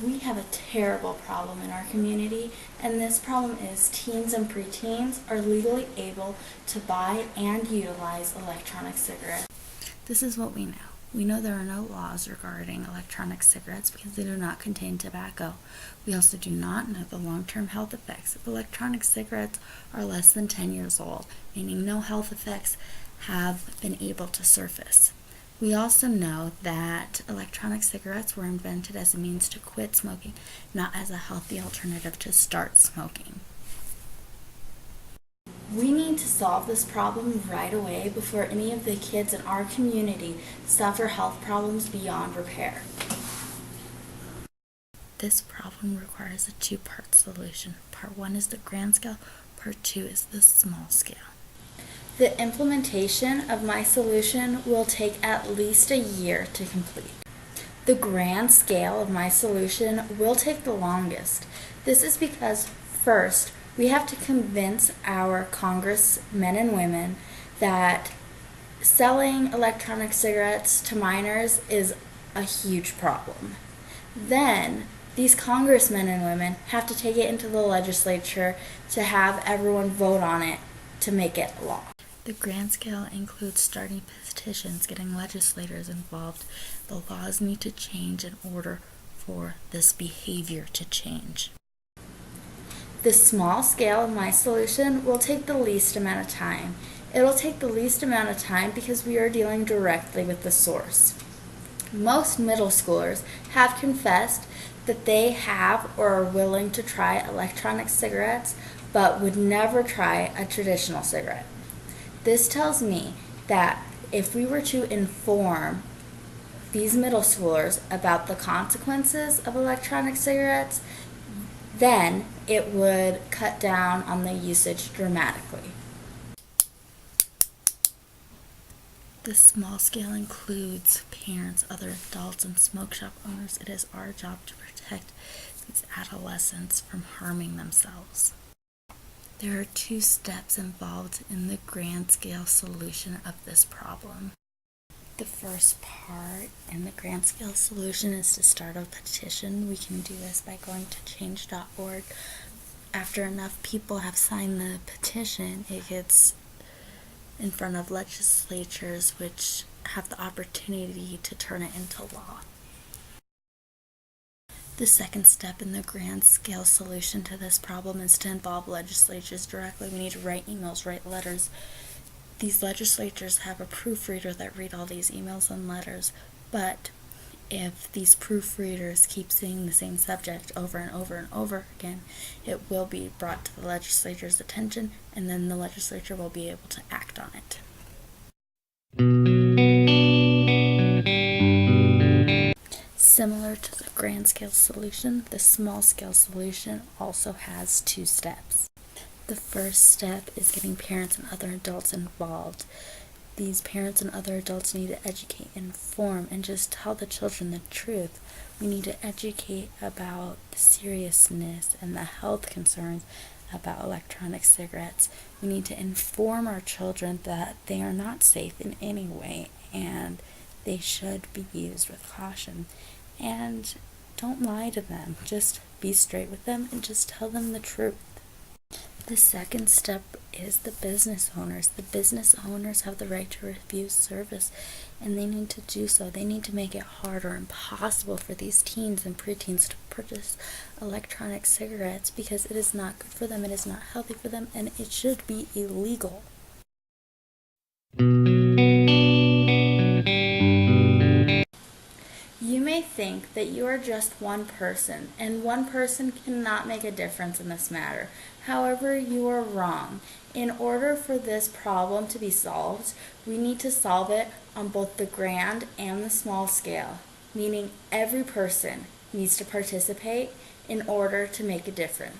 We have a terrible problem in our community, and this problem is teens and preteens are legally able to buy and utilize electronic cigarettes. This is what we know. We know there are no laws regarding electronic cigarettes because they do not contain tobacco. We also do not know the long-term health effects. If electronic cigarettes are less than 10 years old, meaning no health effects have been able to surface. We also know that electronic cigarettes were invented as a means to quit smoking, not as a healthy alternative to start smoking. We need to solve this problem right away before any of the kids in our community suffer health problems beyond repair. This problem requires a two-part solution. Part 1 is the grand scale, part 2 is the small scale. The implementation of my solution will take at least a year to complete. The grand scale of my solution will take the longest. This is because, first, we have to convince our congressmen and women that selling electronic cigarettes to minors is a huge problem. Then, these congressmen and women have to take it into the legislature to have everyone vote on it to make it law. The grand scale includes starting petitions, getting legislators involved. The laws need to change in order for this behavior to change. The small scale of my solution will take the least amount of time. It'll take the least amount of time because we are dealing directly with the source. Most middle schoolers have confessed that they have or are willing to try electronic cigarettes but would never try a traditional cigarette. This tells me that if we were to inform these middle schoolers about the consequences of electronic cigarettes, then it would cut down on the usage dramatically. The small scale includes parents, other adults, and smoke shop owners. It is our job to protect these adolescents from harming themselves. There are 2 steps involved in the grand scale solution of this problem. The first part in the grand scale solution is to start a petition. We can do this by going to change.org. After enough people have signed the petition, it gets in front of legislatures which have the opportunity to turn it into law. The second step in the grand scale solution to this problem is to involve legislatures directly. We need to write emails, write letters. These legislatures have a proofreader that read all these emails and letters, but if these proofreaders keep saying the same subject over and over and over again, it will be brought to the legislature's attention, and then the legislature will be able to act on it. Similar to the grand scale solution, the small scale solution also has 2 steps. The first step is getting parents and other adults involved. These parents and other adults need to educate, inform, and just tell the children the truth. We need to educate about the seriousness and the health concerns about electronic cigarettes. We need to inform our children that they are not safe in any way and they should be used with caution. And don't lie to them. Just be straight with them and just tell them the truth. The second step is the business owners. The business owners have the right to refuse service, and they need to do so. They need to make it hard or impossible for these teens and preteens to purchase electronic cigarettes because it is not good for them, it is not healthy for them, and it should be illegal. You may think that you are just one person, and one person cannot make a difference in this matter. However, you are wrong. In order for this problem to be solved, we need to solve it on both the grand and the small scale, meaning every person needs to participate in order to make a difference.